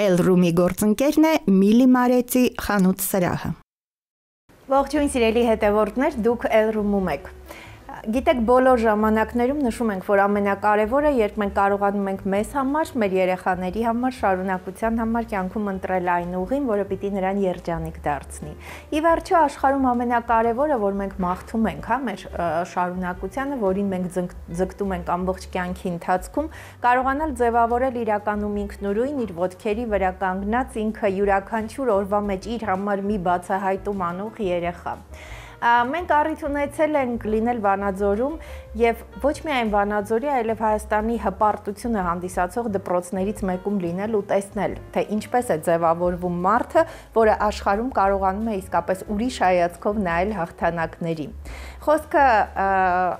Էլ-Ռումի գործընկերն է Միլի Մարեցի խանութ սրահը։ Ողջույն սիրելի հետևորդներ, դուք Էլ-Ռումում եք։ Գիտեք, բոլոր ժամանակներում նշում ենք, որ ամենակարևորը, երբ մենք կարողանում ենք մեզ համար, մեր երեխաների համար, շարունակության համար կյանքում ընտրել այն ուղին, որը պիտի նրան երջանիկ դարձնի։ Ի վերջո աշխարհում ամենակարևորը, որ մենք մաղթում ենք, մեր շարունակությանը, որին մենք ձգտում ենք ամբողջ կյանքի ընթացքում, կարողանալ ձևավորել իրականում ինքնուրույն, իր ոտքերի վրա կանգնած, ինքը յուրաքանչյուր օրվա մեջ իր համար մի բացահայտում անող երեխա։ Մենք առիթ ունեցել ենք լինել Վանաձորում եւ ոչ միայն Վանաձորի, այլև Հայաստանի հպարտությունը հանդիսացող դպրոցներից մեկում լինել ու տեսնել, թե ինչպես է ձևավորվում մարդը, որը աշխարհում կարողանում է իսկապես ուրիշ հայացքով նայել հաղթանակների։ Խոսքը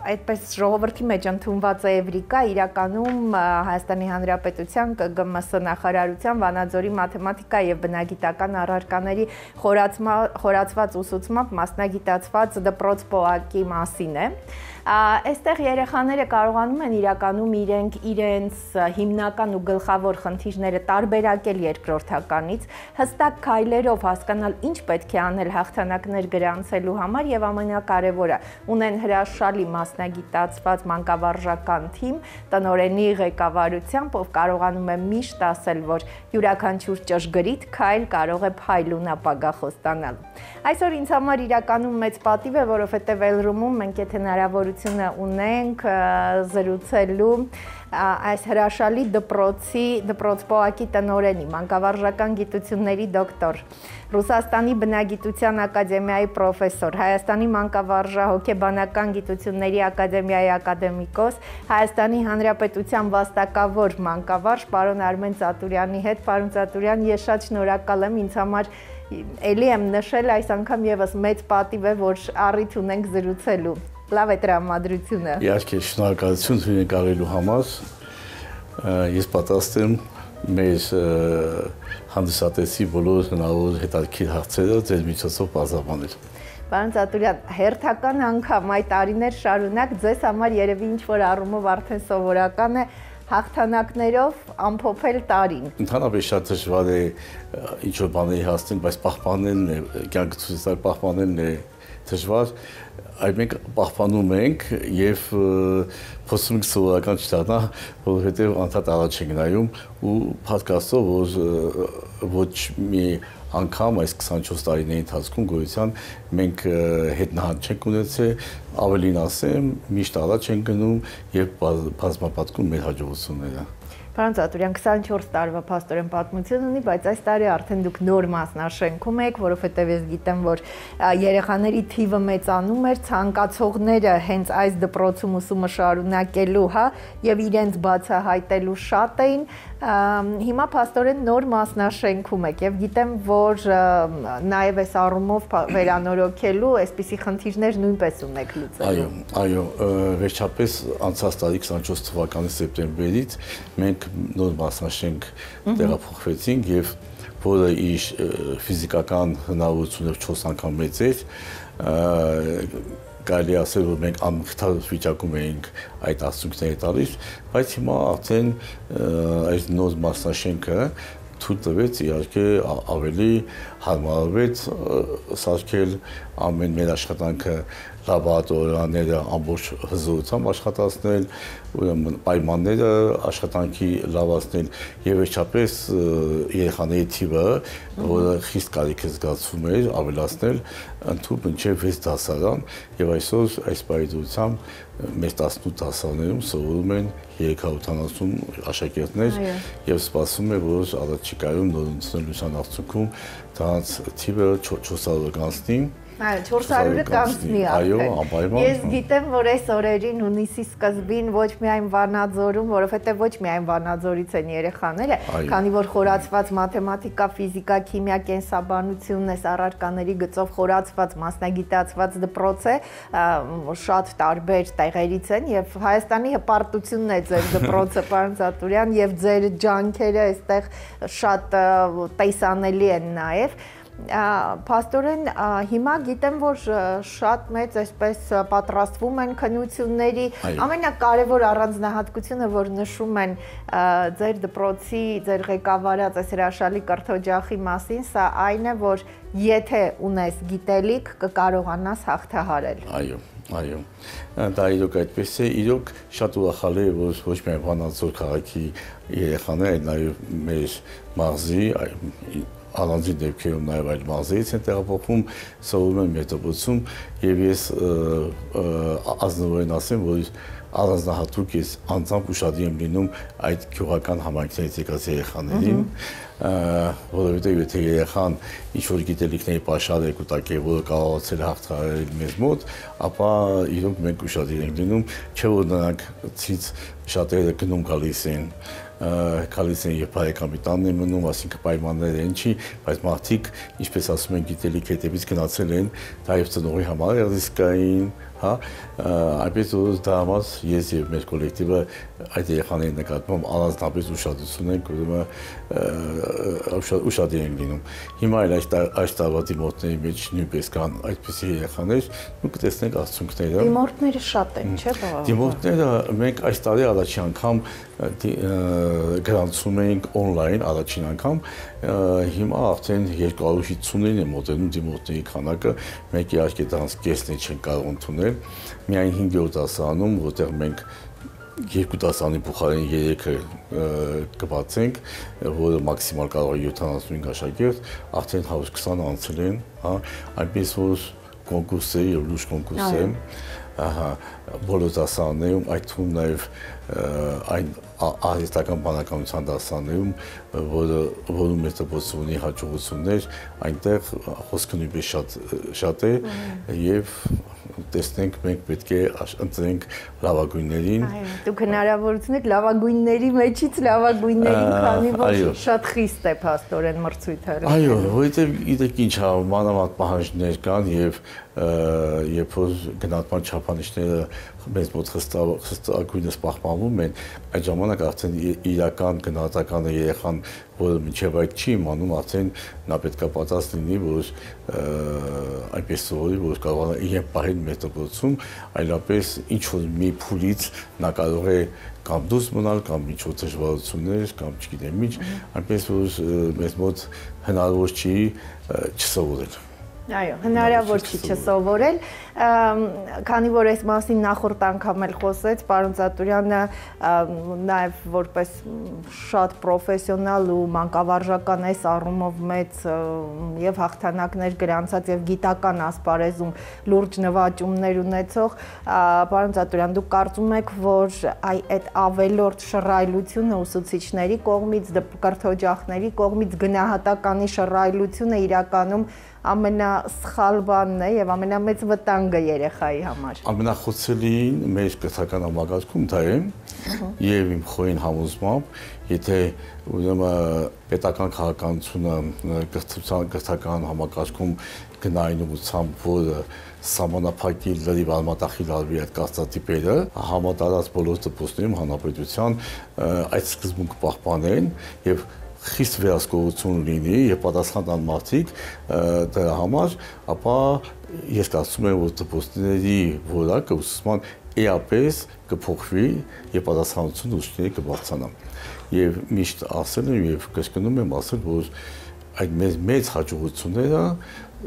այդպես ժողովրդի մեջ ընդունված է էվրիկա, իրականում Հայաստանի Հանրապետության ԿԳՄՍ նախարարության Վանաձորի մաթեմատիկա եւ բնագիտական առարկաների խորացված ուսուցմամբ մասնագիտացված դպրոց ՊՕԱԿ-ի մասին է։ Այստեղ երեխաները կարողանում են իրականում իրենց հիմնական ու գլխավոր խնդիրները տարբերակել երկրորդականից, հստակ քայլերով հասկանալ ինչ պետք է անել հաղթանակներ գրանցելու համար եւ ամենակարևորը ունեն հրաշալի մասնագիտացված մանկավարժական թիմ տնօրենի ղեկավարությամբ, ով կարողանում է միշտ ասել, որ յուրաքանչյուր ճշգրիտ քայլ կարող է փայլուն ապագա խոստանալ։ Այսօր ինձ համար իրականում մեծ պատիվ է, որովհետեւ Էլ-Ռումում մենք եթե հնարավորությունը ունենք զրուցելու այս հրաշալի դպրոց ՊՕԱԿ-ի տնօրենի, մանկավարժական գիտությունների դոկտոր, Ռուսաստանի բնագիտության ակադեմիայի պրոֆեսոր, Հայաստանի մանկավարժահոգեբանական գիտությունների ակադեմիայի ակադեմիկոս, Հայաստանի Հանրապետության վաստակավոր մանկավարժ պարոն Արմեն Ծատուրյանի հետ։ Պարոն Ծատուրյան, ես շատ շնորհակալ եմ, ինձ համար էլի եմ նշել, այս անգամ եւս մեծ պատիվ է, որ առիթ ունենք զրուցելու։ Լավ է տրամադրությունը։ Իհարկե, շնորհակալություն ցույց տալու համար։ Ես պատրաստ եմ մեր հանդիսատեսի բոլոր հնարավոր հետաքրքիր հարցերը ձեր միջոցով բարձրանել։ Պարոն Ծատուրյան, հերթական անգամ այդ տարիներ շարունակ ձեզ համար երևի ինչ-որ առումով արդեն սովորական է հաղթանակներով ամփոփել տարին։ Ընդհանրապես շատ դժվար է ինչ-որ բաների հասնել, բայց պահպանելն է, կյանքը ցույց տալ պահպանելն է դժվար, այլ մենք պահպանում ենք եւ փորձում ենք սովորական չդառնալ, որովհետեւ անդադ առաջ ենք նայում ու փաստացող որ ոչ մի անգամ այս 24 տարիների ընթացքում գոյության մենք հետնահան չենք ունեցել, ավելին ասեմ, միշտ առաջ ենք գնում եւ բազմապատկում մեր հաջողությունները։ Պարոն Ծատուրյան, 24 տարվա փաստորեն պատմություն ունի, բայց այս տարի արդեն դուք նոր մասնաշենքում եք, որովհետև ես գիտեմ, որ երեխաների թիվը մեծանում էր, ցանկացողները հենց այս դպրոցում ուսումը շարունակելու, եւ իրենց բացահայտելու շատ էին։ Հիմա փաստորեն նոր մասնաշենքում եք եւ գիտեմ, որ նաեւ այս առումով վերանորոգելու այսպիսի խնդիրներ նույնպես ունեք լուծելու։ Այո, վերջապես անցած տարի 24 թվականի սեպտեմբերից մենք նոր մասնաշենք տեղափոխվեցինք եւ որը իր ֆիզիկական հնարավորությունով 4 անգամ մեծ էր, կարելի ասել, որ մենք անմխիթար վիճակում էինք այդ արդյունքները տալիս, բայց հիմա արդեն այս նոր մասնաշենքը թույլ տվեց իհարկե ավելի հարմարվեց սարքել ամեն մեր աշխատանքը լաբորատորիաները ամբողջ հզորությամբ աշխատացնել, ուրեմն պայմանները աշխատանքի լավացնել եւ վերջապես երեխաների թիվը, որը խիստ կարիք է զգացվում էր, ավելացնել ընդհանուր մինչեւ 6 դասարան եւ այսօր այս պայմանությամբ մեր 18 դասարանում սովորում են 370 աշակերտներ եւ սպասվում է, որ առաջիկայում նորընծնելու արդյունքում դրանց թիվը 400 կանցնի։ 400-ը կանցնի արդեն։ Ես գիտեմ, որ այս օրերին հունիսի սկզբին ոչ միայն Վանաձորում, որովհետև ոչ միայն Վանաձորից են երեխաները, քանի որ խորացված մաթեմատիկա, ֆիզիկա, քիմիա, կենսաբանություն, այս առարկաների գծով խորացված մասնագիտացված դպրոց է, շատ տարբեր տեղերից են եւ Հայաստանի հպարտությունն է ձեր դպրոցը, պարոն Ծատուրյան, եւ ձեր ջանքերը այստեղ շատ տեսանելի են նաեւ։ Փաստորեն հիմա գիտեմ, որ շատ մեծ այսպես պատրաստվում են քննությունների, ամենակարևոր առանձնահատկությունը, որ նշում են ձեր դպրոցի, ձեր ղեկավարած այս հրաշալի կրթօջախի մասին, սա այն է, որ եթե ունես գիտելիք, կկարողանաս հաղթահարել։ Այո, դա իրոք այդպես է, իրոք շատ ուրախալի է, որ ոչ միայն Վանաձոր քաղաքի երեխաները, այլ նաև մեր մարզի, առանձին դեպքերում նաև այլ մարզերից են տեղափոխվում, սովորում են մեր դպրոցում, եւ ես ազնվորեն ասեմ, որ առանձնահատուկ ես անձամբ ուշադիր եմ լինում այդ գյուղական համայնքներից եկած երեխաներին, որովհետև եթե երեխան ինչ-որ գիտելիքների պաշար է կուտակել, որը կարողացել է հաղթահարել մեզ մոտ, ապա իրոք մենք ուշադիր ենք լինում, չէ որ նրանք ցից շատերը գնում գալիս են եւ բարեկամի տանն են մնում, ասինքն պայմանները են չի, բայց մարդիկ, ինչպես ասում են, գիտելիք հետևից գնացել են, դա եւ ծնողի համար է ռիսկային, հա, այնպես որ դա համար ես եւ մեր կոլեկտիվը այդ երեխաների նկատմամբ առանձնապես ուշադրություն ենք, ուրեմն ուշադիր ենք լինում։ Հիմա էլ այս տարվա դիմորդների մեջ նույնպես կան այդպիսի երեխաներ, ու կտեսնենք արդյունքները։ Դիմորդները շատ են, չէ՞ բավական։ Դիմորդները մենք այս տարի առաջին անգամ գրանցում էինք on-line առաջին անգամ, հիմա արդեն 250-ին է մոտենում դիմորդների քանակը, մենք իհարկե դրանց կեսն չենք կարող ընդունել, միայն 5-րդ դասարանում, որտեղ մենք 2 դասարանի փոխարեն 3-ը կբացենք, որը մաքսիմալ կարող է 75 աշակերտ, արդեն 120 անցել են, հա, այնպես որ կոնկուրս է եւ լուրջ կոնկուրս է, բոլոր դասարաններում, այդ թվում նաև այն արհեստական բանականության դասարաններում, որում մեր դպրոցը ունի հաջողություններ, այնտեղ խոսքը նույնպես շատ է եւ տեսնենք մենք պետք է ընտրենք լավագույններին։ Դուք հնարավորություն եք լավագույնների մեջից լավագույններին, քանի որ շատ խիստ է փաստորեն մրցույթը։ Այո, որովհետեւ գիտեք ինչ է, մանավանդ պահանջներ կան եւ երբ որ գնահատման չափանիշները մեզ մոտ խստակույնս պահպանվում են, այդ ժամանակ արդեն իրական գնահատականը երեխան, որը մինչև այդ չի իմանում, արդեն նա պետք է պատրաստ լինի, որ այնպես սովորի, որ կարողանա իրեն պահել մեր դպրոցում, այլապես ինչ-որ մի փուլից նա կարող է կամ դուրս մնալ, կամ ինչ-որ դժվարություններ, կամ չգիտեմ ինչ, այնպես որ մեզ մոտ հնարավոր չի չսովորել։ Այո, հնարավոր չի չսովորել, քանի որ այս մասին նախորդ անգամ էլ խոսեց պարոն Ծատուրյանը, նաև որպես շատ պրոֆեսիոնալ ու մանկավարժական այս առումով մեծ եւ հաղթանակներ գրանցած եւ գիտական ասպարեզում լուրջ նվաճումներ ունեցող, պարոն Ծատուրյան, դուք կարծում եք, որ այդ ավելորդ շռայլությունը ուսուցիչների կողմից, կրթօջախների կողմից գնահատականի շռայլությունը իրականում ամենասխալ բանն է եւ ամենամեծ վտանգը երեխայի համար։ Ամենախոցելին մեր կրթական համակարգում դա է եւ իմ խորին համոզմամբ, եթե ուրեմն պետական քաղաքականությունը կրթական համակարգում գնային ուղղությամբ, որը սահմանափակի լրիվ արմատախիլ արվի այդ կարծրատիպերը, համատարած բոլոր դպրոցներում հանրապետության այդ սկզբունքը պահպանեն եւ խիստ վերահսկողություն լինի եւ պատասխան տան մարդիկ դրա համար, ապա ես կարծում եմ, որ դպրոցների որակը ուսուցման էապես կփոխվի եւ պատասխանությունը ուսուցիչների կբարձրանա։ Եվ միշտ ասել եմ եւ կրկնում եմ ասել, որ այդ մեծ հաջողությունները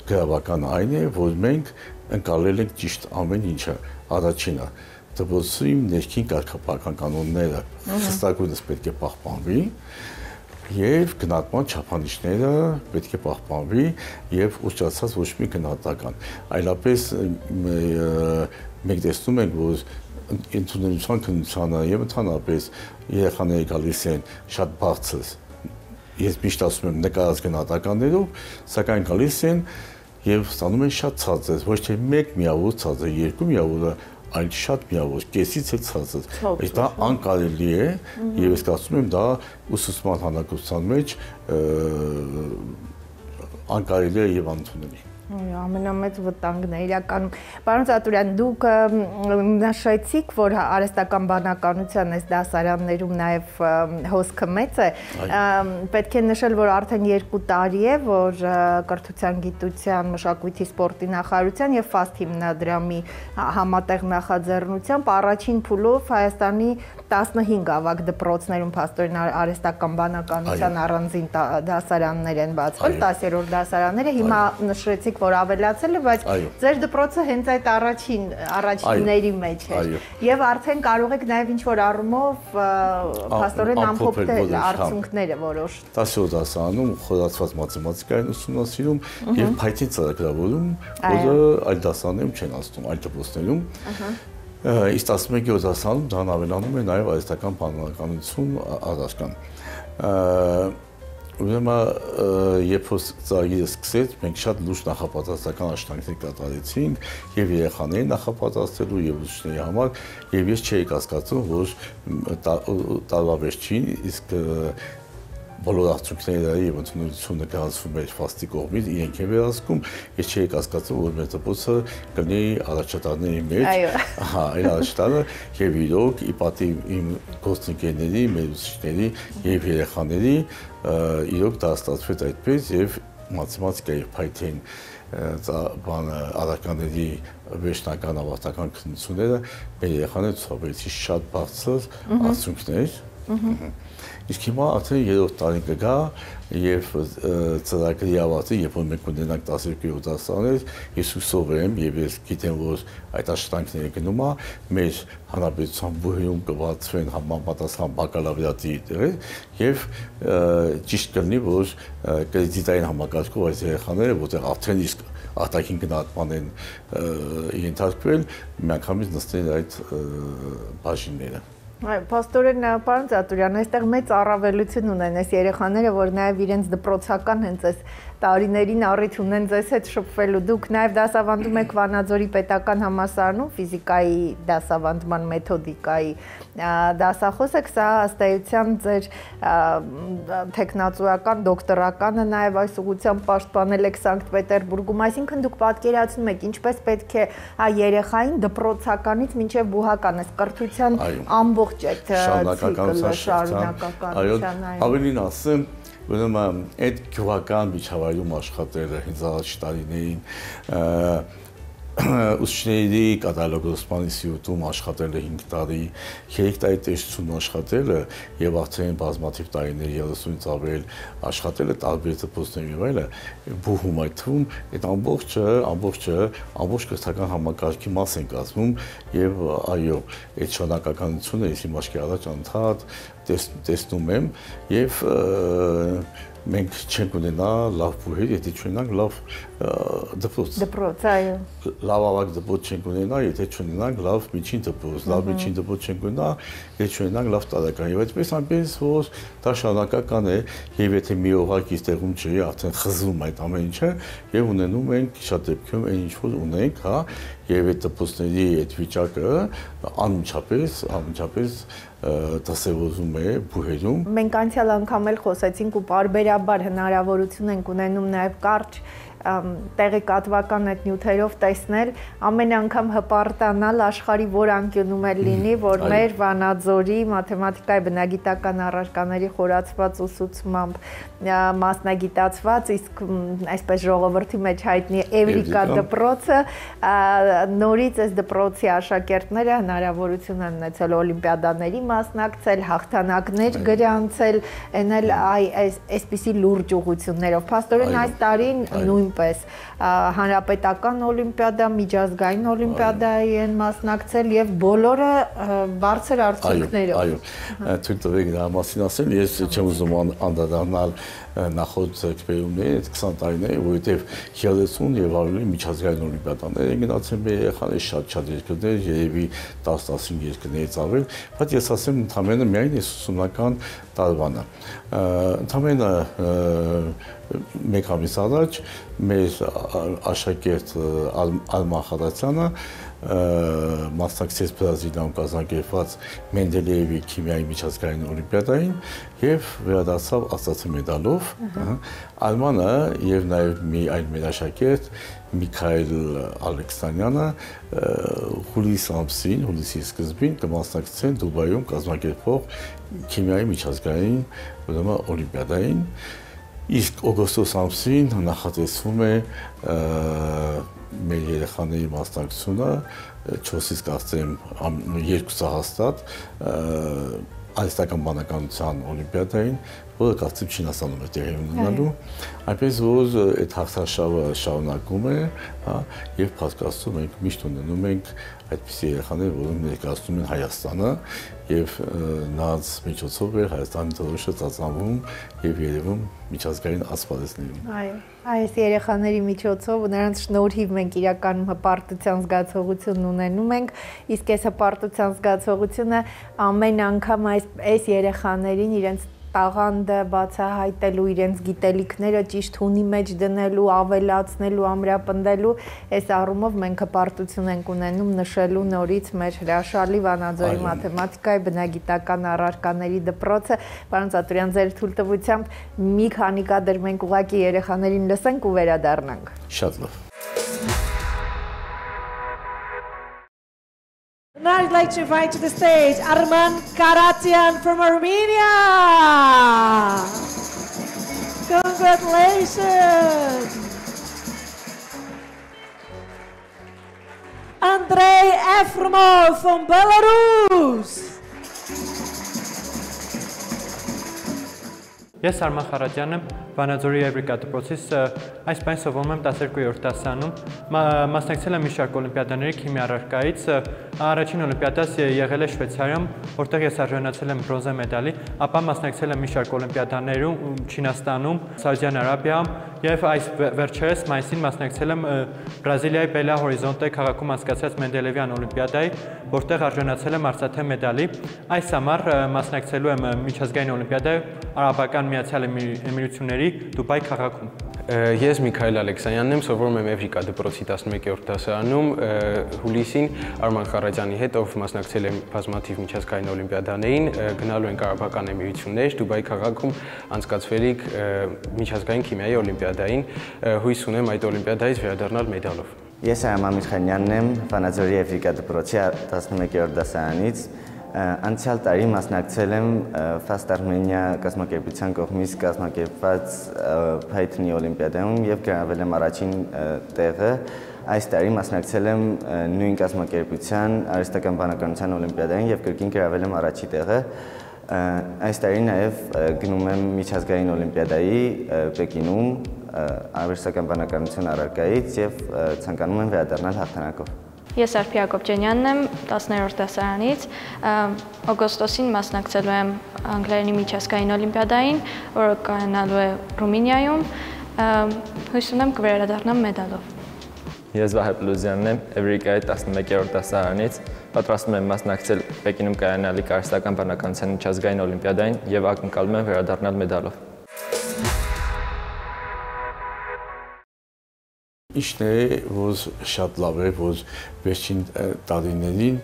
գրավական այն է, որ մենք ընկալել ենք ճիշտ ամեն ինչը, առաջինը դպրոցի ներքին կարգապահական կանոնները խստակույնս պետք է պահպանվի եւ գնահատման չափանիշները պետք է պահպանվի եւ ուշադրած ոչ մի գնահատական, այլապես մենք տեսնում ենք, որ ընդունելության քննությանը եւ ընդհանրապես երեխաները գալիս են շատ բարձր, ես միշտ ասում եմ նկարած գնահատականներով, սակայն գալիս են եւ ստանում են շատ ցածր, ոչ թե 1 միավոր ցածր, 2 միավորը, այլ շատ միավոր, կեսից էլ ցածր, բայց դա անկարելի է եւ ես կարծում եմ դա ուսուցման հանրակրթության մեջ անկարելի է եւ անընդունելի։ Ամենամեծ վտանգն է իրականում։ Պարոն Ծատուրյան, դուք նշեցիք, որ արհեստական բանականության այս դասարաններում նաև հոսքը մեծ է։ Պետք է նշել, որ արդեն 2 տարի է, որ Կրթության, գիտության, մշակույթի, սպորտի նախարարության եւ ՖԱՍՏ հիմնադրամի համատեղ նախաձեռնությամբ առաջին փուլով Հայաստանի 15 ավագ դպրոցներում փաստորեն արհեստական բանականության առանձին դասարաններ են բացվել, 10-րդ դասարանները, հիմա նշեցիք, որ ավելացել է, բայց ձեր դպրոցը հենց այդ առաջինների մեջ է։ Եվ արդեն կարող եք նաև ինչ-որ առումով փաստորեն ամփոփել արդյունքները որոշ։ 10-րդ դասարանում խորացված մաթեմատիկային ուսումնասիրում եւ Python ծրագրավորում, որը այլ դասարաններում չեն ասում, այլ դպրոցներում։ Իսկ 11-րդ դասարանում դրան ավելանում է նաև արհեստական բանականություն առարկան։ Ուրեմն երբ որ ծրագիրը սկսեց, մենք շատ լուրջ նախապատրաստական աշխատանքներ կատարեցինք եւ երեխաներին նախապատրաստելու եւ ուսուցիչների համար, եւ ես չէի կասկածում, որ տարվա վերջին իսկ բոլոր արդյունքները եւ ընդունությունը կհասվում էր ՖԱՍՏ-ի կողմից, իրենք են վերահսկում, ես չէի կասկածում, որ մեր դպրոցը կլինի առաջատարների մեջ, այն առաջատարը եւ իրոք ի պատիվ իմ գործընկերների, մեր ուսուցիչների եւ երեխաների իրոք դա ստացվեց այդպես եւ մաթեմատիկայի Python առարկաների վերջնական ավարտական քննությունները մեր երեխաները ցուցաբերեցին շատ բարձր արդյունքներ։ Իսկ հիմա արդեն 3-րդ տարին կգա եւ ծրագրի ավարտի, երբ որ մենք ունենանք 12-րդ դասարաններ, ես հուսով եմ եւ ես գիտեմ, որ այդ աշխատանքները գնում է, մեր հանրապետության բուհերում կբացվեն համապատասխան բակալավրիատի տեղեր եւ ճիշտ կլինի, որ կրեդիտային համակարգով այս երեխաները, որտեղ արդեն իսկ արտաքին գնահատման են ենթարկվել, միանգամից նստեն այդ բաժինները։ Փաստորեն, պարոն Ծատուրյան, այստեղ մեծ առավելություն ունեն այս երեխաները, որ նաև իրենց դպրոցական հենց այս տարիներին առիթ ունեն ձեզ հետ շփվելու։ Դուք նաև դասավանդում եք Վանաձորի պետական համալսարանում ֆիզիկայի դասավանդման մեթոդիկայի դասախոս եք, սա ըստ էության ձեր թեկնածուական դոկտորականը նաև այս ուղղությամբ պաշտպանել եք Սանկտ Պետերբուրգում, այսինքն դուք պատկերացնում եք ինչպես պետք է երեխային դպրոցականից մինչև բուհական այս կրթության ամբողջ այդ ցիկլը շարունակականության։ Ավելին ասեմ, ուրեմն այդ գյուղական միջավայրում աշխատելը հենց առաջ տարիներին ուսուցիչների կատալոգոսման ինստիտուտում աշխատելը 5 տարի, 3 տարի տեսություն աշխատելը եւ արդեն բազմաթիվ տարիներ 30-ից ավել աշխատելը տարբեր դպրոցներում եւ այլը բուհում այդ թվում այդ ամբողջ կրթական համակարգի մաս են կազմում եւ այո այդ շարունակականությունը ես իմ աչքի առաջ անդադ տեսնում եմ եւ մենք չենք ունենա լավ բուհեր, եթե չունենանք լավ դպրոց։ Դպրոց, այո։ Լավ ավագ դպրոց չենք ունենա, եթե չունենանք լավ միջին դպրոց, լավ միջին դպրոց չենք ունենա, եթե չունենանք լավ տարեկան։ Եվ այդպես այնպես որ դա շարունակական է, եւ եթե մի օղակից տեղում չի, արդեն խզվում այդ ամեն ինչը, եւ ունենում ենք շատ դեպքերում այն ինչ որ ունենք, հա, եւ այդ դպրոցների այդ վիճակը անմիջապես դասավորվում է բուհերում։ Մենք անցյալ անգամ էլ խոսեցինք ու պարբերաբար հնարավորություն ենք ունենում նաև կարճ տեղեկատվական այդ նյութերով տեսնել, ամեն անգամ հպարտանալ աշխարհի որ անկյունում էլ լինի, որ մեր Վանաձորի մաթեմատիկայի բնագիտական առարկաների խորացված ուսուցմամբ մասնագիտացված, իսկ այսպես ժողովրդի մեջ հայտնի Էվրիկա դպրոցը, նորից այս դպրոցի աշակերտները հնարավորություն են ունեցել օլիմպիադաների մասնակցել, հաղթանակներ գրանցել, այնել այսպիսի լուրջ ուղղություններով։ Փաստորեն այս տարին նույնպես հանրապետական օլիմպիադա, միջազգային օլիմպիադայի են մասնակցել եւ բոլորը բարձր արդյունքներով։ Այո, թույլ տվեք դրա մասին ասեմ, ես չեմ ուզում անդրադառնալ նախորդ ձեռքբերումների 20 տարիների, որովհետև 30 եւ ավելի միջազգային օլիմպիադաներ են գնացել մեր երեխաները, շատ երկրներ, երևի 10-15 երկրներից ավել, բայց ես ասեմ ընդամենը միայն այս ուսումնական տարվանը։ Ընդամենը մեկ ամիս առաջ մեր աշակերտ Արման Խարատյանը մասնակցեց Բրազիլիայում կազմակերպված Մենդելեևի քիմիայի միջազգային օլիմպիադային եւ վերադարձավ աստվածի մեդալով։ Արմանը եւ նաեւ մի այլ մերաշակերտ Միքայել Ալեքսանյանը հուլիսի սկզբին կմասնակցեն Դուբայում կազմակերպվող քիմիայի միջազգային օլիմպիադային, իսկ օգոստոս ամսին նախատեսվում է մեր երեխաների մասնակցությունը 4-ից կարծեմ 2 հաստատ արհեստական բանականության օլիմպիադային, որը կարծեմ Չինաստանում է տեղի ունենալու, այնպես որ այդ հաղթարշավը շարունակում է, եւ փաստացում ենք միշտ ունենում ենք այդպիսի երեխաներ, որոնք ներկայացնում են Հայաստանը եւ նրանց միջոցով է Հայաստանի դրոշը ծածանվում եւ երևում միջազգային ասպարեզներում։ Այո, այս երեխաների միջոցով ու նրանց շնորհիվ մենք իրականում հպարտության զգացողություն ունենում ենք, իսկ այս հպարտության զգացողությունը ամեն անգամ այս երեխաներին իրենց տաղանդը բացահայտելու, իրենց գիտելիքները ճիշտ հունի մեջ դնելու, ավելացնելու, ամրապնդելու, այս առումով մենք հպարտություն ենք ունենում նշելու նորից մեր հրաշալի Վանաձորի մաթեմատիկայի բնագիտական առարկաների դպրոցը։ Պարոն Ծատուրյան, ձեր թույլտվությամբ մի քանի կադր մենք ուղղակի երեխաներին լսենք ու վերադառնանք։ Շատ լավ։ Now I'd like to invite to the stage Arman Karatian from Armenia. Congratulations. Andrei Efremov from Belarus. Ես Արման Խարատյանը Վանաձորի Եվրիկա դպրոցից այս պայն սովորում եմ 12-րդ դասարանում, մասնակցել եմ մի շարք օլիմպիադաների քիմիա առարկայից, առաջին օլիմպիադաս եղել է Շվեյցարիայում, որտեղ ես արժանացել եմ բրոնզե մեդալի, ապա մասնակցել եմ մի շարք օլիմպիադաներում Չինաստանում, Սաուդյան Արաբիայում եւ այս վերջերս մայիսին մասնակցել եմ Բրազիլիայի Բելա Հորիզոնտե քաղաքում անցկացած Մենդելեևյան օլիմպիադայի, որտեղ արժանացել եմ արծաթե մեդալի։ Այս ամառ մասնակցելու եմ միջազգային օլիմպիադայի Արաբական Միացյալ Էմիրությունների Դուբայ քաղաքում։ Ես Միքայել Ալեքսանյանն եմ, սովորում եմ Եվրիկա դպրոցի 11-րդ դասարանում, հուլիսին Արման Խարատյանի հետ, ով մասնակցել է բազմաթիվ միջազգային օլիմպիադաներին, գնալու ենք Արաբական Էմիրություններ, Դուբայ քաղաքում անցկացվելիք միջազգային քիմիայի օլիմպիադային, հույս ունեմ այդ օլիմպիադայից վերադառնալ մեդալով։ Ես Արման Միքայելյանն եմ, Վանաձորի Եվրիկա դպրոցի 11-րդ դասարանից, անցյալ տարի մասնակցել եմ Fast Armenia կազմակերպության կողմից կազմակերպված Python-ի օլիմպիադայում եւ գրավել եմ առաջին տեղը։ Այս տարի մասնակցել եմ նույն կազմակերպության արհեստական բանականության օլիմպիադային եւ կրկին գրավել եմ առաջի տեղը։ Այս տարի նաեւ գնում եմ միջազգային օլիմպիադայի Պեկինում արհեստական բանականության առարկայից եւ ցանկանում եմ վերադառնալ հաղթանակով։ Ես Արփի Հակոբյանյանն եմ 10-րդ դասարանից, օգոստոսին մասնակցելու եմ անգլերենի միջազգային օլիմպիադային, որը կայանալու է Ռումինիայում, հույս ունեմ կվերադառնամ մեդալով։ Ես Վահե Պլուզյանն եմ, Եվրիկայի 11-րդ դասարանից, պատրաստում եմ մասնակցել Պեկինում կայանալիք արհեստական բանականության միջազգային օլիմպիադային եւ ակնկալում եմ վերադառնալ մեդալով։ Ինչն է, որ շատ լավ է, որ վերջին տարիներին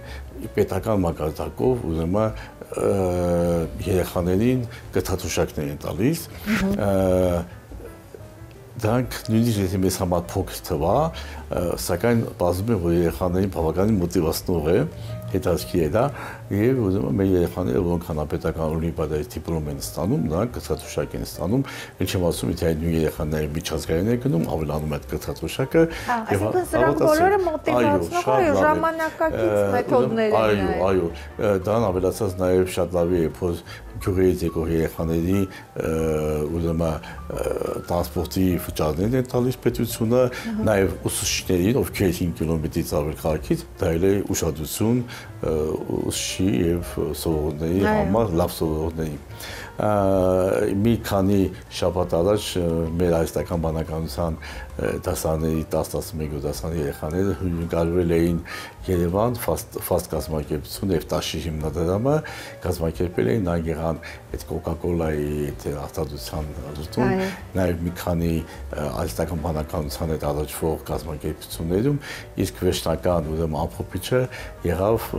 պետական մակարդակով ուրեմն երեխաներին կրթաթոշակներ են տալիս, դրանք նույնիսկ եթե մեզ համար փոքր թվա, սակայն պարզվում է, որ երեխաներին բավականին մոտիվացնող է, հետաքրքիր է դա, եւ ուրեմն մեր երեխաները, որոնք հանրապետական օլիմպիադայի դիպլոմ են ստանում, նրանք կրթաթոշակ են ստանում, ել չեմ ասում, եթե այդ նույն երեխաները միջազգային են գնում, ավելանում այդ կրթաթոշակը եւ սրանք բոլորը մոտիվացնող է ժամանակակից մեթոդներ են։ Այո, դրան ավելացած նաեւ շատ լավ է, որ գյուղերից եկող երեխաների ուրեմն տրանսպորտի վճարներ են տալիս պետությունը, նաեւ ուսուցիչներին, ովքեր 5 կիլոմետրից ավել քաղաքից, դա էլ է ուշադրություն ուսուցչի եւ սովորողների համար, լավ սովորողների։ մի քանի շաբաթ առաջ մեր հայաստան բանականության դասարանների 10-11 դասարանի երեխաները հյուրընկալվել էին Երևան ֆաստ կազմակերպություն եւ Տաշի հիմնադրամը կազմակերպել էին նա եղան այդ Coca-Cola-ի արտադրության արտադրություն նաեւ մի քանի հայաստան բանականության հետ առաջվող կազմակերպություններում իսկ վերջնական ուրեմն ամփոփիչը եղավ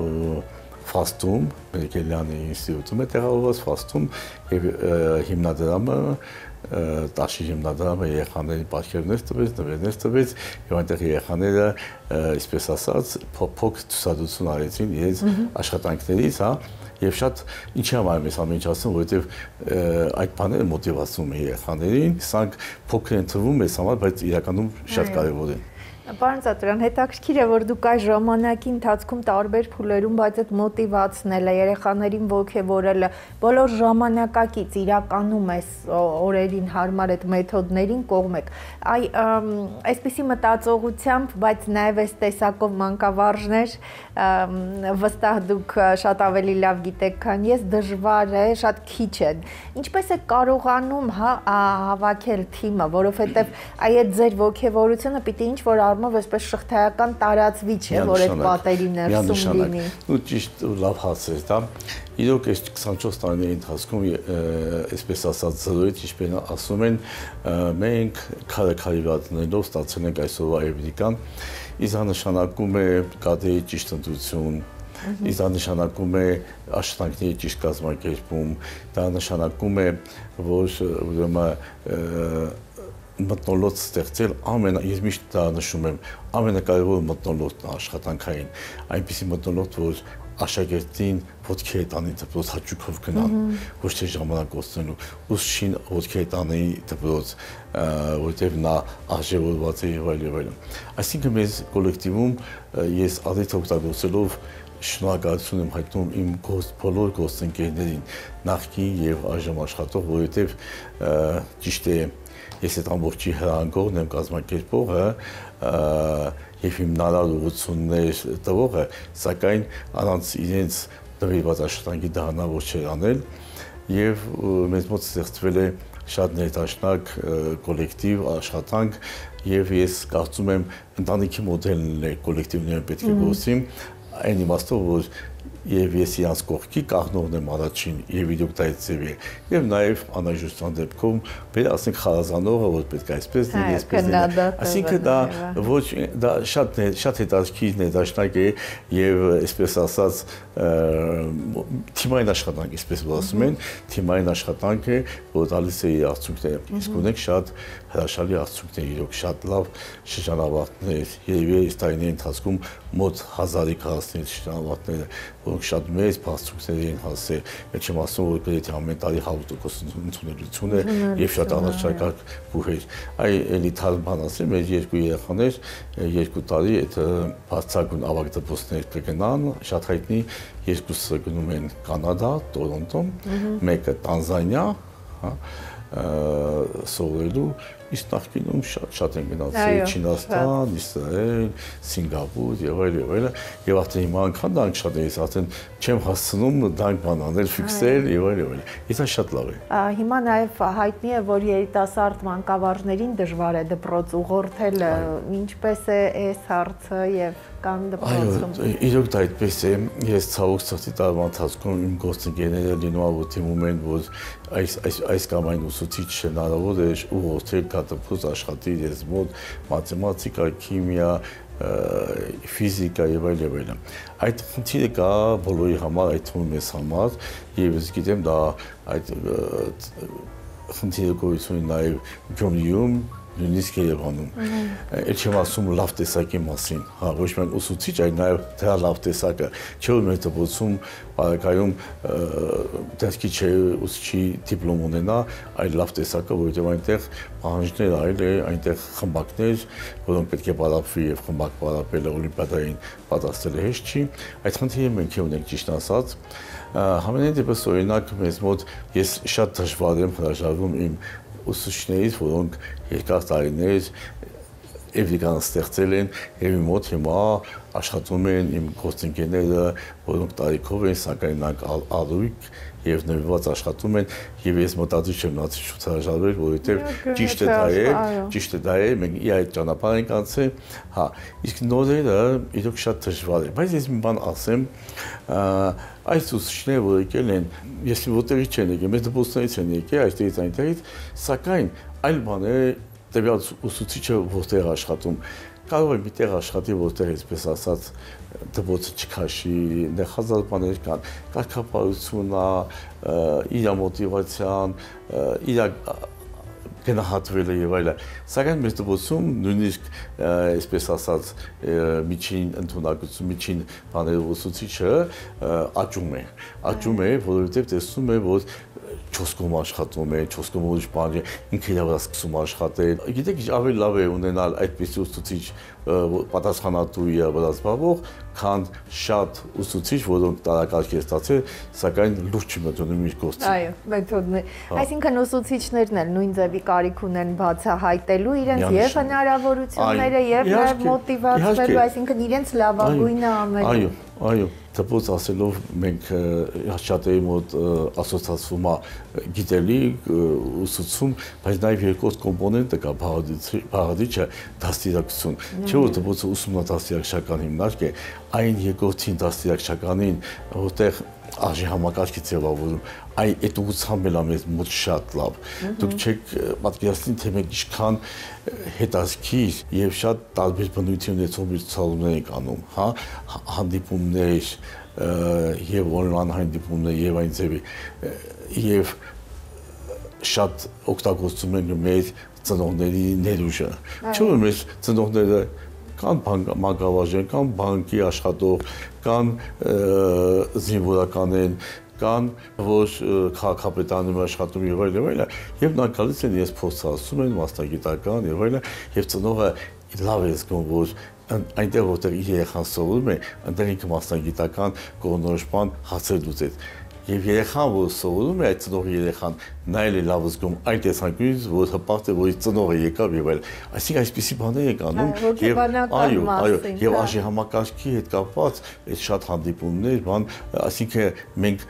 Ֆաստում, Մերկելյանի ինստիտուտում է տեղավորված Ֆաստում եւ հիմնադրամը Տաշի հիմնադրամը երեխաների պատկերներ տվեց, նվերներ տվեց եւ այնտեղ երեխաները, այսպես ասած, փոփոխ ցուցադրություն արեցին իրենց աշխատանքներից, հա, եւ շատ ինչի համար ես ամեն ինչ ասում, որովհետեւ այդ բաները մոտիվացում են երեխաներին, սրանք փոքր են թվում մեզ համար, բայց իրականում շատ կարեւոր են։ Պարոն Ծատուրյան, հետաքրքիր է, որ դուք այս ժամանակի ընթացքում տարբեր փուլերում, բայց այդ մոտիվացնելը, երեխաներին ոգևորելը, բոլոր ժամանակակից իրականում այս օրերին հարմար այդ մեթոդներին կողմ եք։ Այսպիսի մտածողությամբ, բայց նաև այս տեսակով մանկավարժներ, վստահ դուք շատ ավելի լավ գիտեք, քան ես, դժվար է, շատ քիչ է։ Ինչպես է կարողանում հավաքել թիմը, որովհետև այդ ձեր ոգևորությունը պիտի ինչ-որ առումով այսպես շղթայական տարածվի չէ, որ այդ պատերի ներսում լինի։ Ու ճիշտ լավ հարց է, դա իրոք այս 24 տարիների ընթացքում այսպես ասած զրոյից ինչպես ասում են, մենք քարեքարիվատնելով ստացել ենք այսօրվա էվրիկան, իսկ դա նշանակում է կադրի ճիշտ ընտրություն, իսկ դա նշանակում է աշխատանքների ճիշտ կազմակերպում, դա նշանակում է, որ ուրեմն մտնոլորտ ստեղծել ես միշտ դա նշում եմ ամենակարևոր մտնոլորտն է աշխատանքային այնպիսի մտնոլորտ որ աշակերտին ոտքի է տանի դպրոց հաճույքով գնան ոչ թե ժամանակ կորցնելու ուսուցչին ոտքի է տանի դպրոց որտեղ նա արժևորված է եւ այլն այսինքն մեզ կոլեկտիվում ես առիթ օգտագործելով շնորհակալություն եմ հայտնում իմ բոլոր գործընկերներին նախկին եւ այժմ աշխատող որովհետեւ ճիշտ է ես այդ ամբողջի հրանգողն եմ կազմակերպողը եւ հիմնարար ուղղություններ տվողը, սակայն առանց իրենց նվիրված աշխատանքի դա հնարավոր չէ անել եւ մեզ մոտ ստեղծվել է շատ ներդաշնակ կոլեկտիվ աշխատանք եւ ես կարծում եմ ընտանիքի մոդելն է կոլեկտիվները պետք է գործին այն իմաստով որ եւ ես իրանց կողքի կաղնողն եմ առաջին եւ իրոք դա ձև է եւ նաեւ անհրաժեշտության դեպքում բեր ասենք խարազանողը որ պետք է այսպես լինի այսպես լինի այսինքն դա ոչ դա շատ հետաքրքիր ներդաշնակ է եւ այսպես ասած թիմային աշխատանք այսպես որ ասում են թիմային աշխատանք է որ տալիս է իր արդյունքները իսկ ունենք շատ հրաշալի արդյունքներ իրոք շատ լավ շրջանավարտներ եւ այս տարիների ընթացքում մոտ 1000-ի կհասնի շրջանավարտները որոնք շատ մեծ բարձրությունների են հասել, ես չեմ ասում, որ գրեթե ամեն տարի 100% ընդունելություն է եւ շատ առաջարկակ բուհեր։ Այ էլի թարմ բան ասեմ, մեր երկու երեխաներ 2 տարի այդ բարձրագույն ավագ դպրոցներ կգնան, շատ հայտնի երկուսը գնում են Կանադա, Տորոնտո, մեկը Տանզանիա, հա սովորելու իսկ նախկինում շատ են գնացել Չինաստան, Իսրայել, Սինգապուր եւ այլն եւ արդեն հիմա անգամ դրանք շատ է արդեն չեմ հասցնում դրանք բանանել ֆիքսել եւ այլն իսկ շատ լավ է հիմա նաեւ հայտնի է որ երիտասարդ մանկավարժներին դժվար է դպրոց ուղղորդել ինչպես է այս հարցը եւ կան դպրոցում իրոք դա այդպես է ես ցավոք սրտի տարվա ընթացքում իմ գործընկերները լինում աղոթում են որ այս կամ այն ուսուցիչ հնարավոր է ուղղորդել դպրոց աշխատի ես մոտ մաթեմատիկա, քիմիա, ֆիզիկա եւ այլն։ Այդ խնդիրը կա բոլորի համար, այդ թվում մեզ համար եւ ես գիտեմ դա այդ խնդիրը գոյություն նաեւ Գյումրիում նույնիսկ Երևանում։ Էլ չեմ ասում լավ տեսակի մասին, հա, ոչ միայն ուսուցիչ, այլ նաև դրա լավ տեսակը, չէ՞ որ մեր դպրոցում բարակայում դասքի չէ ուսուցչի դիպլոմ ունենա, այլ լավ տեսակը, որովհետև այնտեղ պահանջներ այլ է, այնտեղ խմբակներ, որոնք պետք է պարապվի եւ խմբակ պարապելը օլիմպիադային պատասխանելը հեշտ չի։ Այդ խնդիրը մենք ունենք ճիշտ ասած։ Համենայն դեպս օրինակ մեզ մոտ ես շատ դժվար եմ հրաժարվում իմ ուսուցիչներից, որոնք երկար տարիներ Էվրիկան ստեղծել են եւ իմ մոտ հիմա աշխատում են իմ գործընկերները, որոնք տարիքով են, սակայն նրանք ալույք եւ նվիրված աշխատում են եւ ես մտածում եմ նացի շուտ հրաժարվել, որովհետեւ ճիշտ է դա է, մենք իր այդ ճանապարհ ենք անցել, հա, իսկ նորերը իրոք շատ դժվար է, բայց ես մի բան ասեմ, այս ուսուցիչները, որ եկել են, ես որտեղից չեն եկել, մեծ դպրոցներից են եկել, այստեղից այնտեղից, սակայն այլ բան է տվյալ ուսուցիչը որտեղ աշխատում, կարող է միտեղ աշխատի, որտեղ այսպես ասած դպրոցը չքաշի, հազար բաներ կան, կարգապահություն, իր մոտիվացիան, իր գնահատվելը եւ այլն։ Սակայն մեր դպրոցում նույնիսկ այսպես ասած միջին ընդունակություն, միջին բաներով ուսուցիչը աճում է, որովհետեւ տեսնում է, որ 4 կողմ աշխատում է, 4 կողմ ուրիշ բան է, ինքը իր վրա սկսում աշխատել։ Գիտեք, ավելի լավ է ունենալ այդպիսի ուսուցիչ պատասխանատու իր վրա զբաղվող, քան շատ ուսուցիչ, որոնք տարակարգ է ստացել, սակայն լուրջ չի մտնում իր գործին։ Այո, մեթոդներ։ Այսինքն ուսուցիչներն էլ նույն ձևի կարիք ունեն բացահայտելու իրենց եւ հնարավորությունները եւ մոտիվացվելու, այսինքն իրենց լավագույնը անելու։ Այո, դպրոց ասելով մենք շատերի մոտ ասոցացվում է գիտելիք, ուսուցում, բայց նաև երկրորդ կոմպոնենտը կա բաղադրիչը դաստիարակություն։ Չէ՞ որ դպրոցը ուսումնադաստիարակչական հիմնարկ է, այն երկրորդին դաստիարակչականին, որտեղ արժի համակարգի ձևավորում, այդ ուղղությամբ էլ ամենից մոտ շատ լավ։ Դուք չեք պատկերացնի, թե մենք ինչքան հետաքրքիր եւ շատ տարբեր բնույթ ունեցող ցուցահանդեսներ ենք անում, հա, հանդիպումներ եւ on-line հանդիպումներ եւ այն ձևի եւ շատ օգտագործում ենք մեր ծնողների ներուժը։ Չէ՞ որ մեր ծնողները կան մանկավարժեն, կան բանկի աշխատող, կան զինվորական են, կան որ քաղաքապետարանում աշխատում եւ այլն, եւ նա գալիս են ես փորձացում են մասնագիտական եւ այլն, եւ ծնողը լավ է զգում, որ այնտեղ որտեղ իր երեխան սովորում է, այնտեղ ինքը մասնագիտական կողմնորոշման հարցեր լուծեց։ Եվ երեխան, որ սովորում է, այդ ծնողի երեխան նայել է լավ զգում այն տեսանկյունից, որ հպարտ է, որ ծնողը եկավ եւ այլն։ Այսինքն այսպիսի բաներ ենք անում եւ արժի համակարգի հետ կապված այդ շատ հանդիպումներ, բան, այսինքն մենք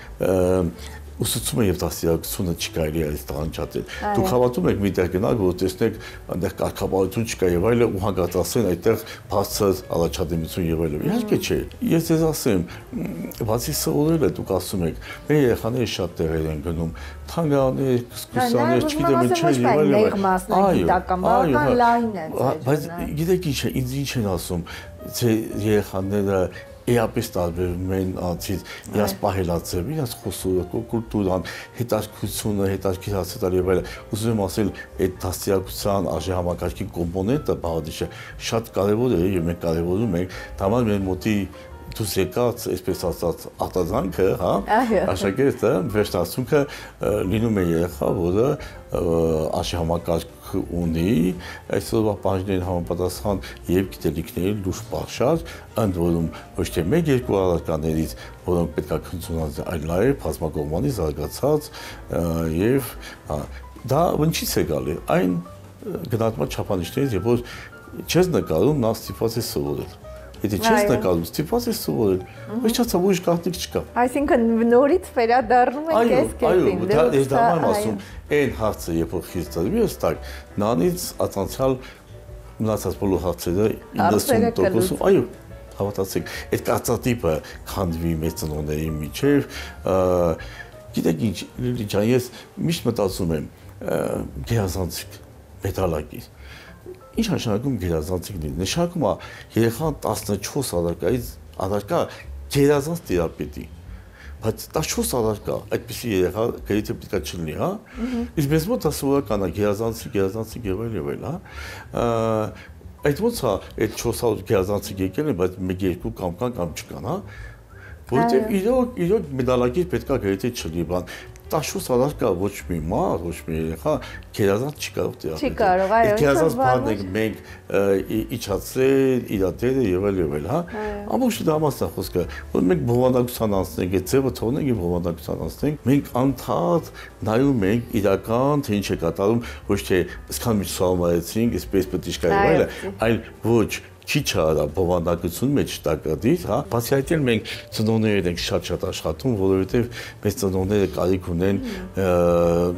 ուսուցումը եւ դաստիարակությունը չկարելի է այս տղանչատել։ Դուք հավատում եք միտեղ գնալ, որ տեսնեք այնտեղ կարգապահություն չկա եւ այլն ու հանգստացեն այդտեղ բացած առաջադիմություն եւ այլն։ Իհարկե չէ։ Ես ձեզ ասեմ, բացի սովորելը դուք ասում եք, մեր երեխաները շատ տեղեր են գնում, թանգարաններ, էքսկուրսիաներ, չգիտեմ ինչ եւ այլն։ Բայց գիտեք ինչ է, ինձ ինչ են ասում, թե երեխաները էապես տարբերում են անցից, իրաց պահելացել, իրաց խոսորը, կուլտուրան, հետաքրքրությունը, հետաքրքիր հասցետալ եւ այլն։ Ուզում եմ ասել, այդ դաստիարակության արժի համակարգի կոմպոնենտը բաղադրիչը շատ կարեւոր է եւ մենք կարեւորում ենք, դաման մեր մոտի դուս եկած, այսպես ասած, արտադրանքը, հա, աշակերտը, վերջնասունքը լինում է երեխա, որը արժի համակարգ ունի, այսօրվա պահանջներին համապատասխան եւ գիտելիքների լուրջ պաշար, ընդ որում ոչ թե մեկ-երկու առարկաներից, որոնք պետք է քննությունանան, այլ նաեւ բազմակողմանի զարգացած եւ դա ինչից է գալի, այն գնահատման չափանիշներից, երբ որ չես նկարում, նա ստիպված է սովորել։ Եթե չես նկարում, ստիպված ես սովորել, ոչ չափ ուրիշ կարգ չկա։ Այսինքն նորից վերադառնում ենք այս կետին։ Այո, դա եմ ասում, այն հարցը, երբ որ խիստ ծրվի ստակ, նրանից անցյալ մնացած բոլոր հարցերը 90%-ում, այո, հավատացեք, այդ կարծրատիպը քանդվի մեր ծնողների միջև, գիտեք ինչ, Լիլի ջան, ես միշտ մտածում եմ, գերազանցիկ, մեդալակիր։ Ինչ նշանակում գերազանցիկ լինի։ Նշանակում է երեխան 14 առարկայից առարկա գերազանց թերապետի։ Բայց 14 առարկա այդպիսի երեխա գրեթե պետք է չլինի, հա։ Իսկ մեզ մոտ ասորական է գերազանցիկ եւ այլն, հա։ Այդ ոնց է այդ 400 գերազանցիկ եկել են, բայց 1-2 կամ չկան, հա։ Որտեւ իրոք մեդալակիր պետք է գրեթե չլինի, բան 14 տարի կա ոչ մի մարդ, ոչ մի երեխա գերազանց չի կարող դիաբետը։ Չի կարող, այո։ Գերազանց բանն մենք իջացրել, իր դերը եւ այլ, հա։ Ամբողջ դա մասն է խոսքը, որ մենք բովանդակության անցնենք, այդ ձևը թողնենք եւ բովանդակության անցնենք, մենք անդադ նայում ենք իրական թե ինչ է կատարում, ոչ թե այսքան միջսահմանեցինք, այսպես պետք է այլ, այլ ոչ Չի չարա բովանդակություն մեջ տակադիր, հա, բացի այդ էլ մենք ծնողներով ենք շատ աշխատում, որովհետև մեծ ծնողները կարիք ունեն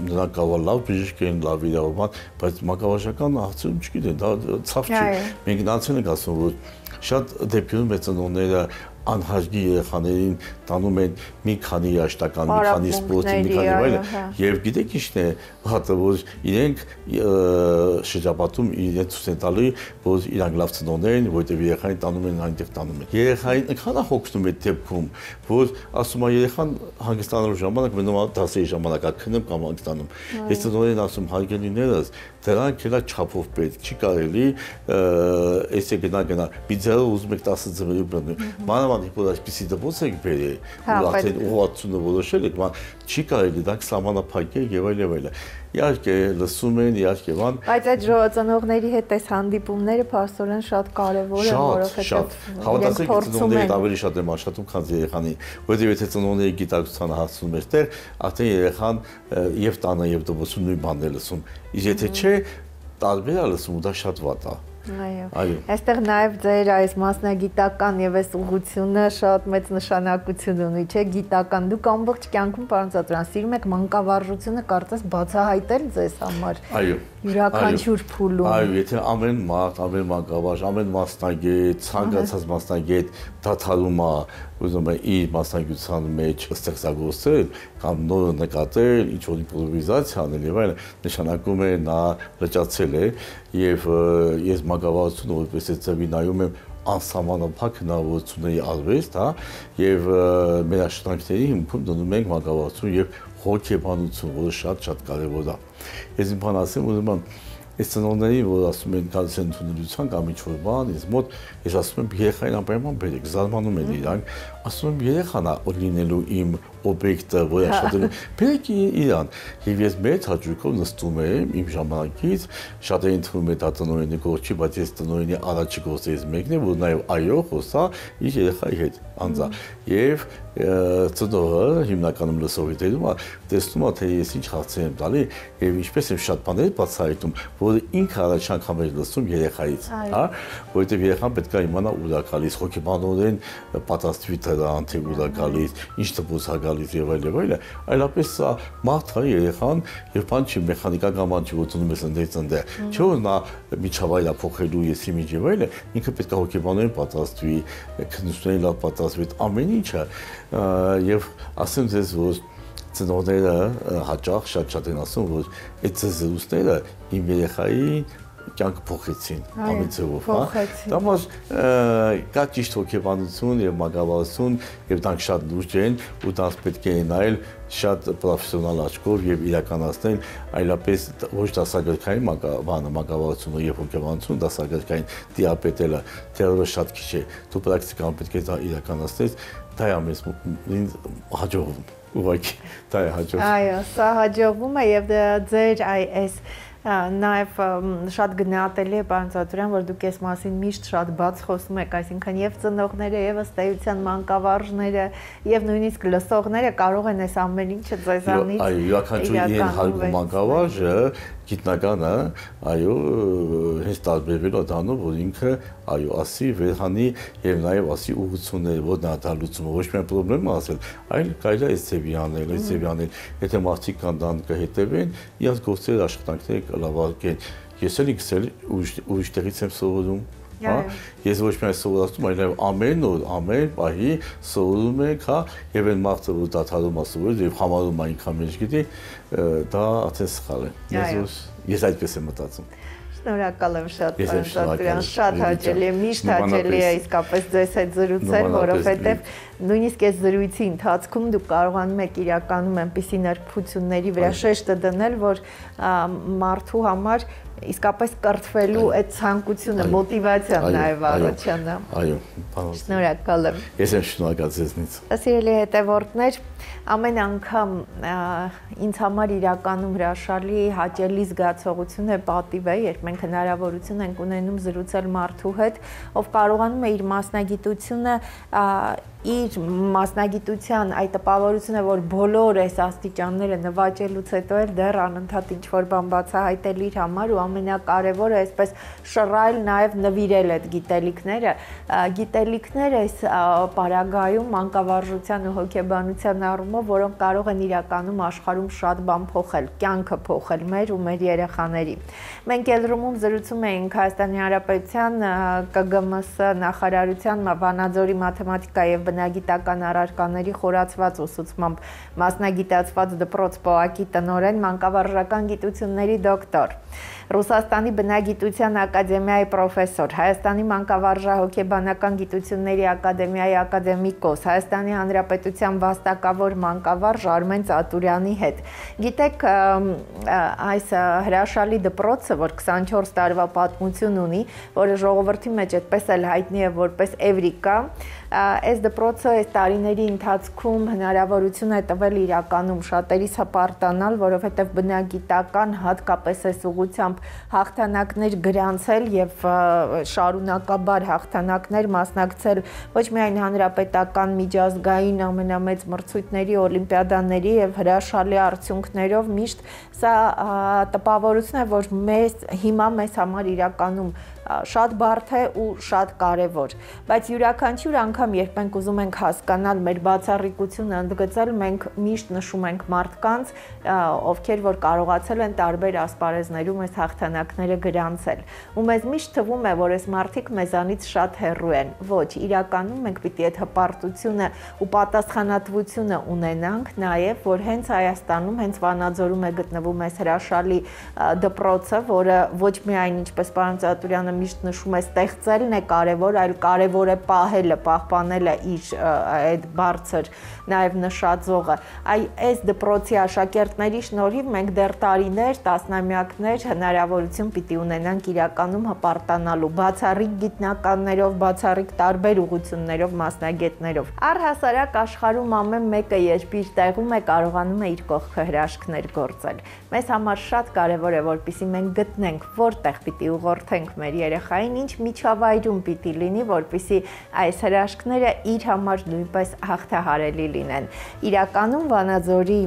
նրանք կարող լավ բժիշկ են, լավ իրավաբան, բայց մանկավարժական հարցում չգիտեն, դա ցավ չի։ Մենք նրանցին ենք ասում, որ շատ դեպքերում մեծ ծնողները անհարգի երեխաներին տանում են մի քանի երաժշտական, մի քանի սպորտի, մի քանի այլ, եւ գիտեք ինչն է, հատը որ իրենք շրջապատում իրենց ցույց են տալի, որ իրանք լավ ծնողներ են, որտեղ երեխային տանում են այնտեղ տանում են։ Երեխային այնքան է հոգնում այդ դեպքում, որ ասում է երեխան հանգստանալու ժամանակ մնում է 10-ի ժամանակ քնում կամ հանգստանում։ Ես ծնողներին ասում հարգելիներս, դրանք էլ չափով պետք չի կարելի, էսե գնա, բիձերը ուզում եք 10 ձմերու բռնել։ Մանավանդ որ այսպեսի դպոց եք բերել, ու արդեն ուղղությունը որոշել եք, չի կարելի դա սահմանափակ է եւ այլ։ Իհարկե լսում են, իհարկե բան։ Բայց այդ ծնողների հետ այս հանդիպումները փաստորեն շատ կարևոր են, որովհետեւ հավատացեք ծնողները ավելի շատ են աշխատում, քան երեխանի, որովհետեւ եթե ծնողների գիտակցությանը հասնում էստեղ, արդեն երեխան եւ տանը եւ դպրոցում նույն բանն է լսում։ Իսկ եթե չէ, տարբեր է լսում, դա շատ վատ է։ Այո։ Այստեղ նաև ձեր այս մասնագիտական եւ այս ուղղությունը շատ մեծ նշանակություն ունի, չէ՞, գիտական։ Դուք ամբողջ կյանքում, պարոն Ծատրյան, սիրում եք մանկավարժությունը կարծես բացահայտել ձեզ համար։ Այո։ Յուրաքանչյուր փուլում։ Այո, եթե ամեն մարդ, ամեն մանկավարժ, ամեն մասնագետ, ցանկացած մասնագետ դադարում է, ուզում է իր մասնագիտության մեջ ստեղծագործել կամ նոր նկատել, ինչ-որ իմպրովիզացիա անել եւ այլն, նշանակում է նա լճացել է եւ ես մանկավարժությունը որպես ձևի նայում եմ անսահմանափակ հնարավորությունների արվեստ, հա, եւ մեր աշխատանքների հիմքում դնում ենք մանկավարժություն եւ հոգեբանություն, որը շատ կարեւոր է։ Ես իմ բան ասեմ, ուզում եմ այս ծնողներին, որ ասում են գալիս են ընդունելության կամ ինչ-որ բան, ես մոտ ես ասում եմ երեխային անպայման բերեք, զարմանում են իրանք, ասում եմ երեխան է լինելու իմ օբյեկտը, որ աշխատելու, բերեք իրան։ Եվ ես մեծ հաճույքով նստում եմ իմ ժամանակից, շատերին թվում է դա տնօրենի գործ չի, բայց ես տնօրենի առաջի գործերից մեկն է, որ նաև այո խոսա իր երեխայի հետ անձա։ Եվ ծնողը հիմնականում լսողի դերում է, տեսնում է, թե ես ինչ հարցեր եմ տալի եւ ինչպես եմ շատ բաներ բացահայտում, որ ինքը առաջ անգամ է լսում երեխայից, հա, որովհետեւ երեխան պետք է իմանա ուր է գալիս, հոգեբանորեն պատրաստվի դրան, թե ուր է գալիս, ինչ դպոց է գալիս եւ այլ, այլապես սա մարդ է երեխան եւ բան չի մեխանիկական բան չի, որ ծնում ես ընդդե, չէ՞ որ նա միջավայր է փոխելու եսի միջ եւ այլ, ինքը պետք է հոգեբանորեն պատրաստվի, քննությունների լավ պատրաստվի, ամեն ինչը եւ ասեմ ձեզ, որ ծնողները հաճախ շատ են ասում, որ այդ զրույցները իմ երեխայի կյանքը փոխեցին ամեն ձևով, հա։ Դա համար կա ճիշտ հոգեբանություն եւ մանկավարժություն եւ դրանք շատ լուրջ են ու դրանց պետք է նայել շատ պրոֆեսիոնալ աչքով եւ իրականացնել, այլապես ոչ դասագրքային մանկավարժությունը եւ հոգեբանությունը դասագրքային դիաբետելը դեռևս շատ քիչ է։ Դու պրակտիկան պետք է դա իրականացնես, դա է մեզ հաջողվում։ Ուղղակի դա է հաջողվում։ Այո, սա հաջողվում է եւ ձեր այս նաև շատ գնահատելի է, պարոն Ծատրյան, որ դուք այս մասին միշտ շատ բաց խոսում եք, այսինքն եւ ծնողները, եւ ըստ էության մանկավարժները, եւ նույնիսկ լսողները կարող են այս ամեն ինչը ձեզանից։ Այո, յուրաքանչյուր իրեն հարգում մանկավարժը գիտնականը, այո, հենց տարբերվելու դանով, որ ինքը, այո, ասի վերհանի եւ նաեւ ասի ուղղությունները, որ նա դա լուծումը ոչ միայն խնդրեմ ասել, այլ կարելի է ձևի անել, եթե մարդիկ կան դան կհետևեն, իրաց գործերը աշխատանքները կլավարկեն։ Ես էլ ինքս ուրիշ տեղից եմ սովորում, հա, ես ոչ միայն սովորացնում, այլ ամեն օր, ամեն պահի սովորում ենք, հա, եւ այն մարդը, որ դադարում է սովորել եւ համարում է ինքան մեջ գիտի, դա արդեն սխալ է։ Ես այդպես եմ մտածում։ Շնորհակալ եմ շատ, պարոն Ծատրյան, շատ հաճելի է, միշտ հաճելի է իսկապես ձեզ հետ զրուցել, որովհետև նույնիսկ այս զրույցի ընթացքում դուք կարողանում եք իրականում այնպիսի նրբությունների վրա շեշտը դնել, որ մարդու համար իսկապես կրթվելու այդ ցանկությունը, մոտիվացիան նաև առաջանա։ Այո, շնորհակալ եմ։ Ես եմ շնորհակալ ձեզնից։ Սիրելի հետևորդներ, ամեն անգամ ինձ համար իրականում հրաշալի հաճելի զգացողություն է, պատիվ է, երբ մենք հնարավորություն ենք ունենում զրուցել մարդու հետ, ով կարողանում է իր մասնագիտությունը իր մասնագիտության այդ տպավորությունը, որ բոլոր այս աստիճանները նվաճելուց հետո էլ դեռ անընդհատ ինչ-որ բան բացահայտել իր համար ու ամենակարևորը այսպես շռայլ նաև նվիրել այդ գիտելիքները, գիտելիքներ այս պարագայում մանկավարժության ու հոգեբանության առումով, որոնք կարող են իրականում աշխարհում շատ բան փոխել, կյանքը փոխել մեր ու մեր երեխաների։ Մենք Էլրումում զրուցում էինք Հայաստանի Հանրապետության ԿԳՄՍ նախարարության Վանաձորի մաթեմատիկայի եւ բնագիտական առարկաների խորացված ուսուցմամբ մասնագիտացված դպրոց ՊՕԱԿ-ի տնօրեն, մանկավարժական գիտությունների դոկտոր, Ռուսաստանի բնագիտության ակադեմիայի պրոֆեսոր, Հայաստանի մանկավարժահոգեբանական գիտությունների ակադեմիայի ակադեմիկոս, Հայաստանի Հանրապետության վաստակավոր մանկավարժ Արմեն Ծատուրյանի հետ։ Գիտեք, այս հրաշալի դպրոցը, որ 24 տարվա պատմություն ունի, որը ժողովրդի մեջ այդպես էլ հայտնի է որպես Էվրիկա, այս դպրոցը այս տարիների ընթացքում հնարավորություն է տվել իրականում շատերիս հպարտանալ, որովհետև բնագիտական հատկապես այս ուղղությամբ հաղթանակներ գրանցել եւ շարունակաբար հաղթանակներ մասնակցել ոչ միայն հանրապետական միջազգային ամենամեծ մրցույթների, օլիմպիադաների եւ հրաշալի արդյունքներով միշտ սա տպավորություն է, որ հիմա մեզ համար իրականում շատ բարդ է ու շատ կարևոր, բայց յուրաքանչյուր անգամ, երբ մենք ուզում ենք հասկանալ մեր բացառիկությունը ընդգծել, մենք միշտ նշում ենք մարդկանց, ովքեր որ կարողացել են տարբեր ասպարեզներում այս հաղթանակները գրանցել։ Ու մեզ միշտ թվում է, որ այս մարդիկ մեզանից շատ հեռու են։ Ոչ, իրականում մենք պիտի այդ հպարտությունը ու պատասխանատվությունը ունենանք, նաև որ հենց Հայաստանում, հենց Վանաձորում է գտնվում այս հրաշալի դպրոցը, որը ոչ միայն ինչպես պարոն Ծատուրյանը միշտ նշում է, ստեղծելն է կարևոր, այլ կարևոր է պահելը, պահպանելը իր այդ բարձր նաև նշաձողը։ Այս դպրոցի աշակերտների շնորհիվ մենք դեռ տարիներ, տասնամյակներ հնարավորություն պիտի ունենանք իրականում հպարտանալու բացառիկ գիտնականներով, բացառիկ տարբեր ուղղություններով, մասնագետներով։ Առհասարակ աշխարհում ամեն մեկը երբ իր տեղում է, կարողանում է իր կողքը հրաշքներ գործել։ Մեզ համար շատ կարևոր է, որպեսզի մենք գտնենք, որտեղ պիտի ուղղորդենք մեր երեխային, ինչ միջավայրում պիտի լինի, որպեսզի այս հրաշքները իր համար նույնպես հաղթահարելի լինեն։ Իրականում Վանաձորի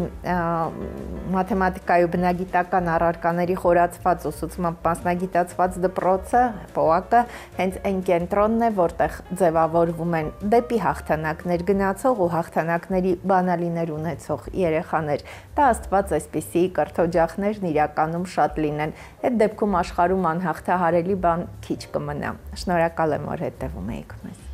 մաթեմատիկայի ու բնագիտական առարկաների խորացված ուսուցմամբ մասնագիտացված դպրոցը, ՊՕԱԿ-ը, հենց այն կենտրոնն է, որտեղ ձևավորվում են դեպի հաղթանակներ գնացող ու հաղթանակների բանալիներ ունեցող երեխաներ։ Դա Աստված այսպիսի կրթօջախներն իրականում շատ լինեն։ Այդ դեպքում աշխարհում անհաղթահարելի բան քիչ կմնա։ Շնորհակալ եմ, որ հետևում եք մեզ։